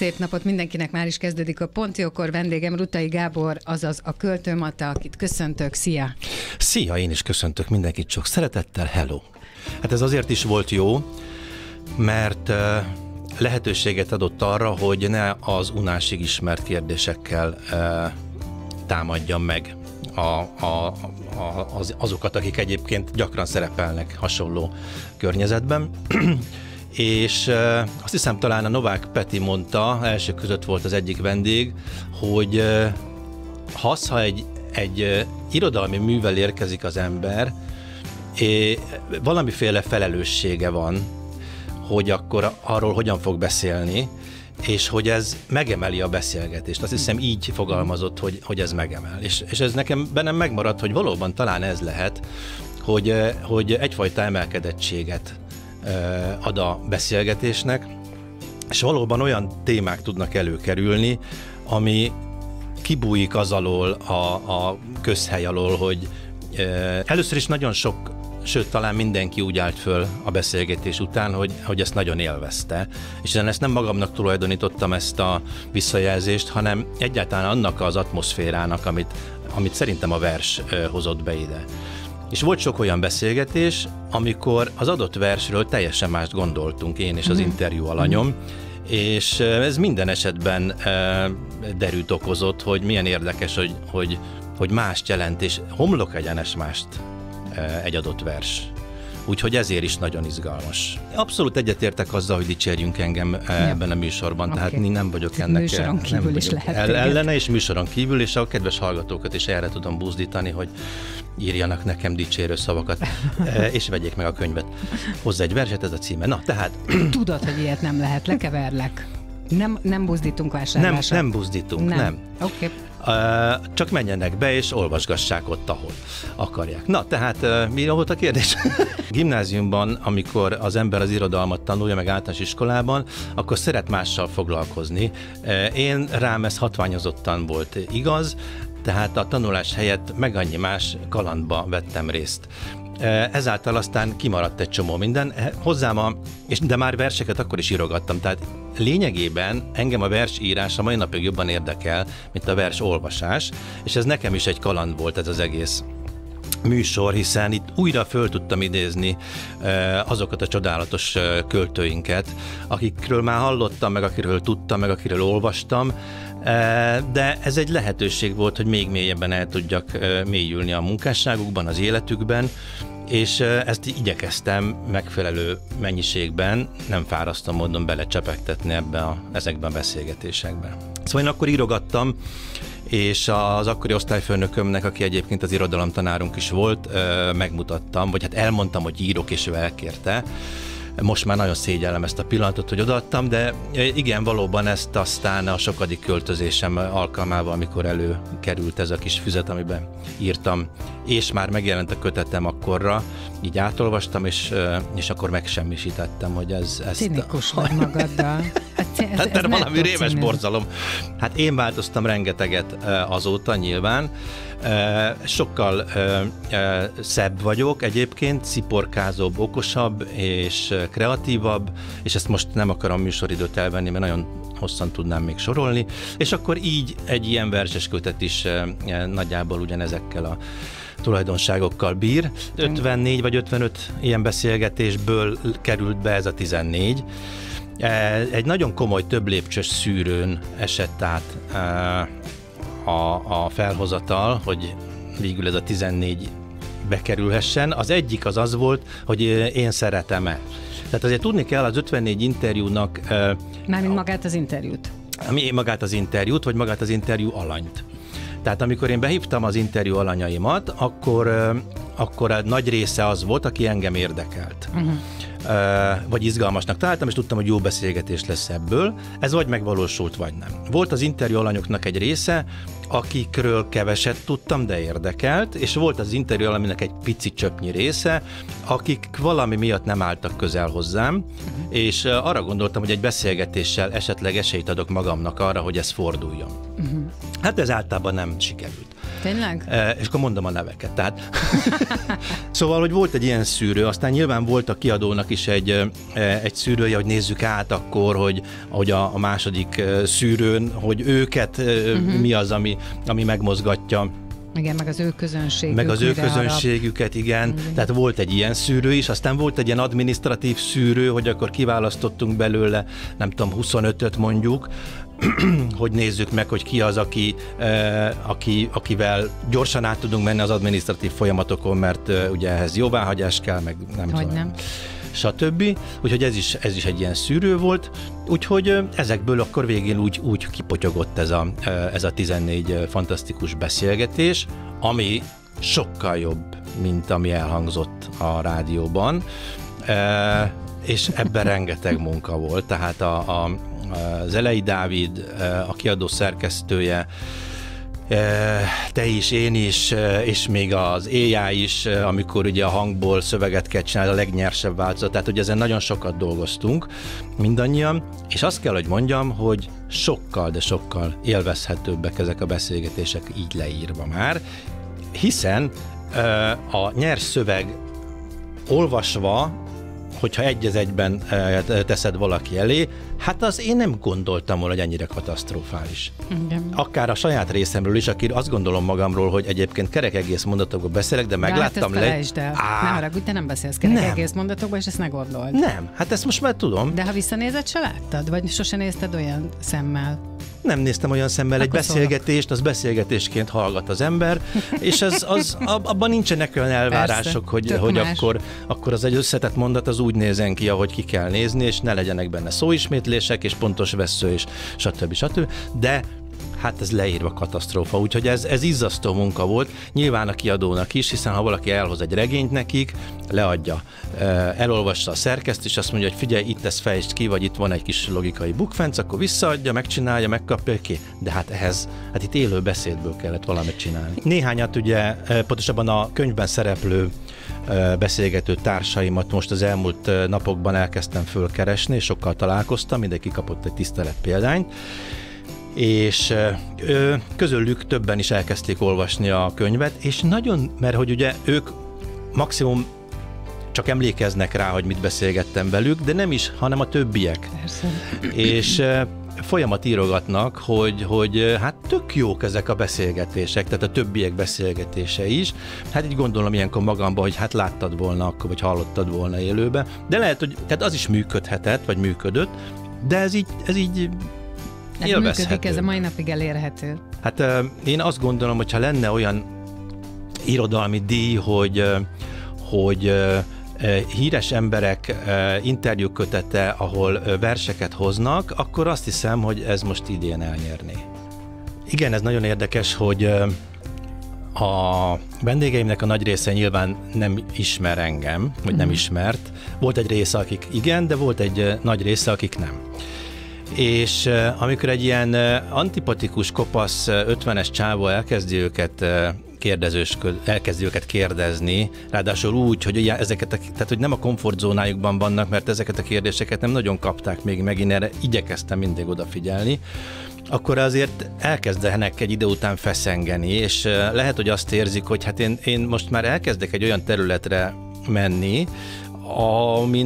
Szép napot mindenkinek, már is kezdődik a Pont Jókor. Vendégem Rutai Gábor, azaz a Költő Mata, akit köszöntök. Szia! Szia, én is köszöntök mindenkit sok szeretettel, hello! Hát ez azért is volt jó, mert lehetőséget adott arra, hogy ne az unásig ismert kérdésekkel támadjam meg azokat, akik egyébként gyakran szerepelnek hasonló környezetben. És azt hiszem, talán a Novák Peti mondta, elsők között volt az egyik vendég, hogy ha egy irodalmi művel érkezik az ember, valamiféle felelőssége van, hogy akkor arról hogyan fog beszélni, és hogy ez megemeli a beszélgetést. Azt hiszem, így fogalmazott, hogy ez megemel. És ez bennem megmaradt, hogy valóban talán ez lehet, hogy egyfajta emelkedettséget ad a beszélgetésnek, és valóban olyan témák tudnak előkerülni, ami kibújik az alól, a közhely alól, hogy először is nagyon sok, sőt, talán mindenki úgy állt föl a beszélgetés után, hogy ezt nagyon élvezte. És én ezt nem magamnak tulajdonítottam, ezt a visszajelzést, hanem egyáltalán annak az atmoszférának, amit szerintem a vers hozott be ide. És volt sok olyan beszélgetés, amikor az adott versről teljesen mást gondoltunk, én és az interjú alanyom, és ez minden esetben derűt okozott, hogy milyen érdekes, hogy mást jelent, és homlok egyenes mást egy adott vers. Úgyhogy ezért is nagyon izgalmas. Abszolút egyetértek azzal, hogy dicsérjünk engem ebben a műsorban, tehát nem vagyok ennek műsoron kívül is lehet ellene, és műsoron kívül, és a kedves hallgatókat is erre tudom buzdítani, hogy írjanak nekem dicsérő szavakat, és vegyék meg a könyvet. Hozzá egy verset, ez a címe. Na, tehát... Tudod, hogy ilyet nem lehet, lekeverlek. Nem buzdítunk vásárlásra. Nem buzdítunk, nem. Oké. Csak menjenek be, és olvasgassák ott, ahol akarják. Na, tehát mi volt a kérdés? Gimnáziumban, amikor az ember az irodalmat tanulja, meg általános iskolában, akkor szeret mással foglalkozni. Én rám ez hatványozottan volt igaz, tehát a tanulás helyett meg annyi más kalandba vettem részt. Ezáltal aztán kimaradt egy csomó minden. Hozzám de már verseket akkor is írogattam, tehát lényegében engem a versírás a mai napig jobban érdekel, mint a vers olvasás, és ez nekem is egy kaland volt ez az egész műsor, hiszen itt újra föl tudtam idézni azokat a csodálatos költőinket, akikről már hallottam, meg akiről tudtam, meg akiről olvastam, de ez egy lehetőség volt, hogy még mélyebben el tudjak mélyülni a munkásságukban, az életükben, és ezt igyekeztem megfelelő mennyiségben, nem fárasztó módon belecsepegtetni ezekben a beszélgetésekben. Szóval én akkor írogattam, és az akkori osztályfőnökömnek, aki egyébként az irodalomtanárunk is volt, megmutattam, vagy hát elmondtam, hogy írok, és ő elkérte. Most már nagyon szégyellem ezt a pillanatot, hogy odaadtam, de igen, valóban ezt aztán a sokadik költözésem alkalmával, amikor előkerült ez a kis füzet, amiben írtam, és már megjelent a kötetem akkorra, így átolvastam, és akkor megsemmisítettem, hogy ez... Cinikus vagy magaddal. Hát valami rémes borzalom. Hát én változtam rengeteget azóta nyilván. Sokkal szebb vagyok egyébként, sziporkázóbb, okosabb és kreatívabb, és ezt most nem akarom műsoridőt elvenni, mert nagyon hosszan tudnám még sorolni, és akkor így egy ilyen verses kötet is nagyjából ugyanezekkel a tulajdonságokkal bír. 54 vagy 55 ilyen beszélgetésből került be ez a 14. Egy nagyon komoly több lépcsős szűrőn esett át a felhozatal, hogy végül ez a 14 bekerülhessen. Az egyik az volt, hogy én szeretem-e. Tehát azért tudni kell az 54 interjúnak... Mármint magát az interjút. Magát az interjút, vagy magát az interjú alanyt. Tehát amikor én behívtam az interjú alanyaimat, akkor a nagy része az volt, aki engem érdekelt. Vagy izgalmasnak találtam, és tudtam, hogy jó beszélgetés lesz ebből. Ez vagy megvalósult, vagy nem. Volt az interjú alanyoknak egy része, akikről keveset tudtam, de érdekelt, és volt az interjú alanynak egy pici csöpnyi része, akik valami miatt nem álltak közel hozzám, és arra gondoltam, hogy egy beszélgetéssel esetleg esélyt adok magamnak arra, hogy ez forduljon. Hát ez általában nem sikerült. Tényleg? És akkor mondom a neveket. Tehát szóval, hogy volt egy ilyen szűrő, aztán nyilván volt a kiadónak is egy szűrője, hogy nézzük át akkor, hogy a második szűrőn, hogy őket mi az, ami megmozgatja. Igen, meg az ő közönségük. Meg az ő közönségüket, igen. Tehát volt egy ilyen szűrő is, aztán volt egy ilyen adminisztratív szűrő, hogy akkor kiválasztottunk belőle, nem tudom, 25-öt mondjuk, hogy nézzük meg, hogy ki az, akivel gyorsan át tudunk menni az adminisztratív folyamatokon, mert ugye ehhez jóváhagyás kell, meg nem tudom. Nem. Stb. Úgyhogy ez is egy ilyen szűrő volt, úgyhogy ezekből akkor végén úgy kipotyogott ez a 14 fantasztikus beszélgetés, ami sokkal jobb, mint ami elhangzott a rádióban, és ebben rengeteg munka volt, tehát az Elei Dávid, a kiadó szerkesztője, te is, én is, és még az AI is, amikor ugye a hangból szöveget kell csinálni, a legnyersebb változat, tehát ugye ezen nagyon sokat dolgoztunk mindannyian, és azt kell, hogy mondjam, hogy sokkal, de sokkal élvezhetőbbek ezek a beszélgetések így leírva már, hiszen a nyers szöveg olvasva, hogyha egy egyben teszed valaki elé, hát az én nem gondoltam volna, hogy ennyire katasztrofális. Igen. Akár a saját részemről is, aki azt gondolom magamról, hogy egyébként kerek egész mondatokban beszélek, de megláttam le... Ne haragudj, te nem beszélsz kerek egész mondatokban, és ezt ne gondold. Nem, hát ezt most már tudom. De ha visszanézed, se láttad? Vagy sose nézted olyan szemmel? Nem néztem olyan szemmel egy beszélgetést, az beszélgetésként hallgat az ember, és abban nincsenek olyan elvárások, persze, hogy akkor az egy összetett mondat az úgy nézen ki, ahogy ki kell nézni, és ne legyenek benne szóismétlések, és pontos vessző, és stb. De hát ez leírva katasztrófa, úgyhogy ez izzasztó munka volt, nyilván a kiadónak is, hiszen ha valaki elhoz egy regényt nekik, leadja, elolvassa a szerkesztő, és azt mondja, hogy figyelj, itt ezt fejtsd ki, vagy itt van egy kis logikai bukfenc, akkor visszaadja, megcsinálja, megkapja ki. De hát itt élő beszédből kellett valamit csinálni. Néhányat ugye, pontosabban a könyvben szereplő beszélgető társaimat most az elmúlt napokban elkezdtem fölkeresni, és sokkal találkoztam, mindenki kapott egy tisztelet példányt, és közülük többen is elkezdték olvasni a könyvet, és nagyon, mert hogy ugye ők maximum csak emlékeznek rá, hogy mit beszélgettem velük, de nem is, hanem a többiek. Persze. És folyamat írogatnak, hogy hát tök jók ezek a beszélgetések, tehát a többiek beszélgetése is. Hát így gondolom ilyenkor magamban, hogy hát láttad volna akkor, vagy hallottad volna élőben. De lehet, hogy tehát az is működhetett, vagy működött, de ez így működik, ez a mai napig elérhető. Hát én azt gondolom, hogyha lenne olyan irodalmi díj, hogy híres emberek interjúkötete, ahol verseket hoznak, akkor azt hiszem, hogy ez most idén elnyerné. Igen, ez nagyon érdekes, hogy a vendégeimnek a nagy része nyilván nem ismer engem, vagy nem ismert. Volt egy része, akik igen, de volt egy nagy része, akik nem. És amikor egy ilyen antipatikus, kopasz 50-es csávó elkezdi őket kérdezni, ráadásul úgy, hogy tehát hogy nem a komfortzónájukban vannak, mert ezeket a kérdéseket nem nagyon kapták még megint, erre igyekeztem mindig odafigyelni, akkor azért elkezdenek egy idő után feszengeni, és lehet, hogy azt érzik, hogy hát én most már elkezdek egy olyan területre menni, ami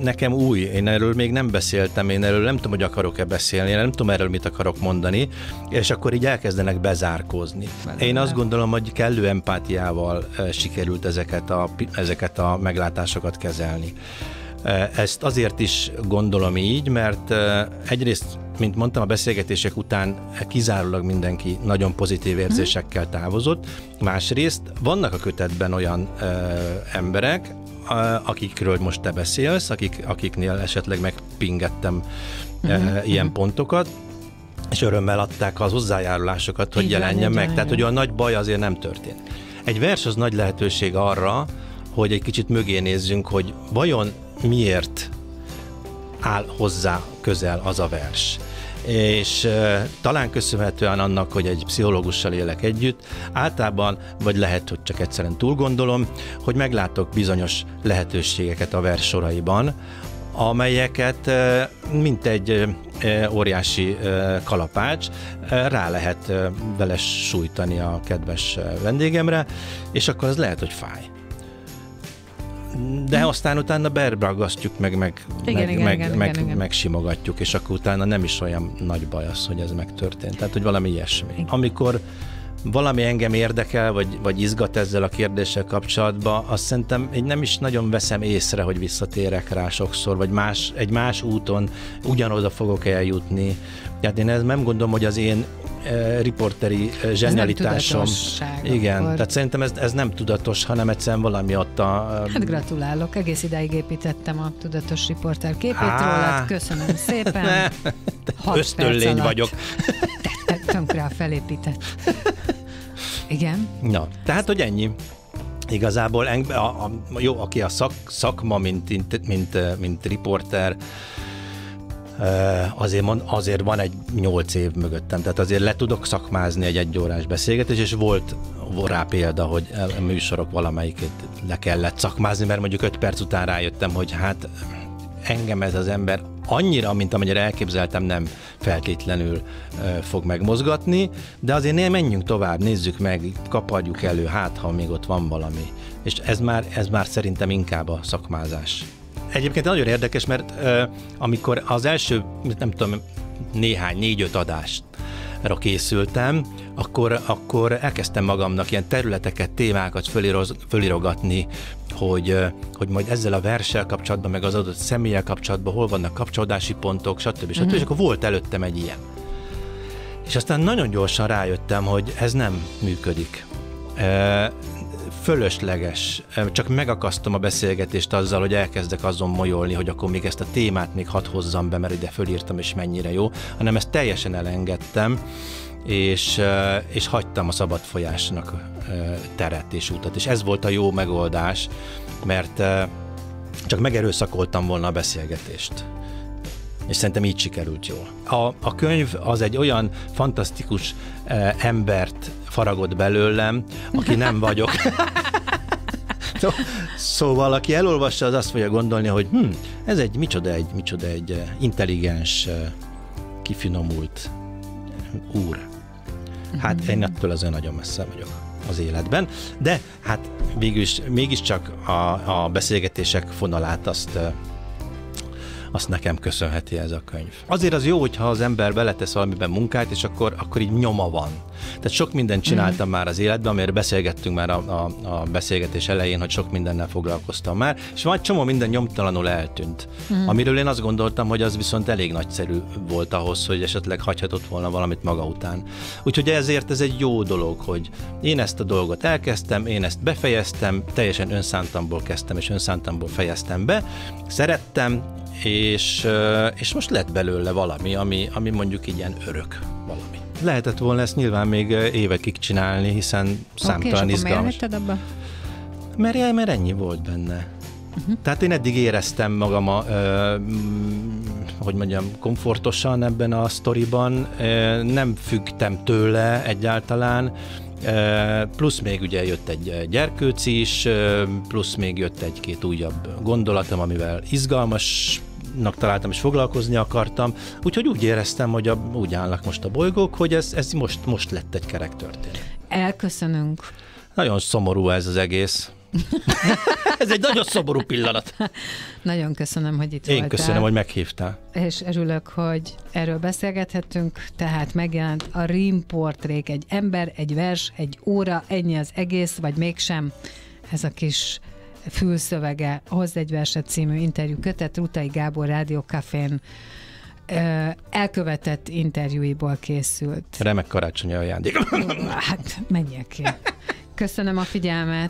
nekem új. Én erről még nem beszéltem, én erről nem tudom, hogy akarok-e beszélni, én nem tudom erről mit akarok mondani, és akkor így elkezdenek bezárkózni. Én azt gondolom, hogy kellő empátiával sikerült ezeket a meglátásokat kezelni. Ezt azért is gondolom így, mert egyrészt, mint mondtam, a beszélgetések után kizárólag mindenki nagyon pozitív érzésekkel távozott, másrészt vannak a kötetben olyan emberek, akikről most te beszélsz, akiknél esetleg megpingettem ilyen pontokat, és örömmel adták az hozzájárulásokat, hogy jelenjen meg. Tehát, hogy a nagy baj azért nem történt. Egy vers az nagy lehetőség arra, hogy egy kicsit mögé nézzünk, hogy vajon miért áll hozzá közel az a vers. És talán köszönhetően annak, hogy egy pszichológussal élek együtt, általában, vagy lehet, hogy csak egyszerűen túl gondolom, hogy meglátok bizonyos lehetőségeket a vers soraiban, amelyeket mint egy óriási kalapács rá lehet vele sújtani a kedves vendégemre, és akkor az lehet, hogy fáj. De aztán utána beragasztjuk, meg simogatjuk, és akkor utána nem is olyan nagy baj az, hogy ez megtörtént. Tehát, hogy valami ilyesmi. Igen. Amikor valami engem érdekel, vagy izgat ezzel a kérdéssel kapcsolatban, azt szerintem én nem is nagyon veszem észre, hogy visszatérek rá sokszor, vagy egy más úton ugyanoda fogok eljutni. Tehát én nem gondolom, hogy az én riporteri zsenialitásom. Igen, akkor... tehát szerintem ez nem tudatos, hanem egyszerűen valami ott a... Hát gratulálok, egész idáig építettem a tudatos riporter képét rólad, köszönöm szépen. Ösztönlény vagyok. Tönkre a felépített. Igen. Na, tehát, hogy ennyi. Igazából jó, aki a szakma, mint riporter, azért van egy 8 év mögöttem, tehát azért le tudok szakmázni egy 1 órás beszélgetés, és volt rá példa, hogy a műsorok valamelyikét le kellett szakmázni, mert mondjuk 5 perc után rájöttem, hogy hát engem ez az ember annyira, mint amennyire elképzeltem, nem feltétlenül fog megmozgatni, de azért menjünk tovább, nézzük meg, kaparjuk elő, hát ha még ott van valami. És ez már szerintem inkább a szakmázás. Egyébként nagyon érdekes, mert amikor az első, nem tudom, 4-5 adásra készültem, akkor elkezdtem magamnak ilyen területeket, témákat fölirogatni, hogy majd ezzel a verssel kapcsolatban, meg az adott személlyel kapcsolatban hol vannak kapcsolódási pontok, stb. És akkor volt előttem egy ilyen. És aztán nagyon gyorsan rájöttem, hogy ez nem működik. Fölösleges. Csak megakasztom a beszélgetést azzal, hogy elkezdek azon molyolni, hogy akkor még ezt a témát még hadd hozzam be, mert ide fölírtam, és mennyire jó, hanem ezt teljesen elengedtem, és hagytam a szabad folyásnak teret és utat. És ez volt a jó megoldás, mert csak megerőszakoltam volna a beszélgetést. És szerintem így sikerült jól. A könyv az egy olyan fantasztikus embert faragott belőlem, aki nem vagyok. Szóval, aki elolvassa, az azt fogja gondolni, hogy ez micsoda egy intelligens, kifinomult úr. Hát én ettől azért nagyon messze vagyok az életben, de hát mégiscsak a beszélgetések fonalát azt nekem köszönheti ez a könyv. Azért az jó, hogyha az ember beletesz valamiben munkát, és akkor így nyoma van. Tehát sok mindent csináltam már az életben, amire beszélgettünk már a beszélgetés elején, hogy sok mindennel foglalkoztam már, és majd csomó minden nyomtalanul eltűnt. Amiről én azt gondoltam, hogy az viszont elég nagyszerű volt ahhoz, hogy esetleg hagyhatott volna valamit maga után. Úgyhogy ezért ez egy jó dolog, hogy én ezt a dolgot elkezdtem, én ezt befejeztem, teljesen önszántamból kezdtem, és önszántamból fejeztem be, szerettem, és most lett belőle valami, ami mondjuk így ilyen örök valami. Lehetett volna ezt nyilván még évekig csinálni, hiszen számtalan izgalmas. Miért hagytad abba? Mert ennyi volt benne. Tehát én eddig éreztem magam, hogy mondjam, komfortosan ebben a sztoriban, nem függtem tőle egyáltalán, plusz még ugye jött egy gyerkőci is, plusz még jött egy-két újabb gondolatom, amivel izgalmasnak találtam és foglalkozni akartam, úgyhogy úgy éreztem, hogy úgy állnak most a bolygók, hogy ez most lett egy kerek történet. Elköszönünk. Nagyon szomorú ez az egész. Ez egy nagyon szomorú pillanat. Nagyon köszönöm, hogy itt voltál. Én köszönöm, hogy meghívtál. És örülök, hogy erről beszélgethettünk, tehát megjelent a Rímportrék, egy ember, egy vers, egy óra, ennyi az egész, vagy mégsem. Ez a kis fülszövege, Hozz egy verset című interjú kötet Rutai Gábor Rádió Cafén elkövetett interjúiból készült. Remek karácsonyi ajándék. Hát menjek ki. Köszönöm a figyelmet.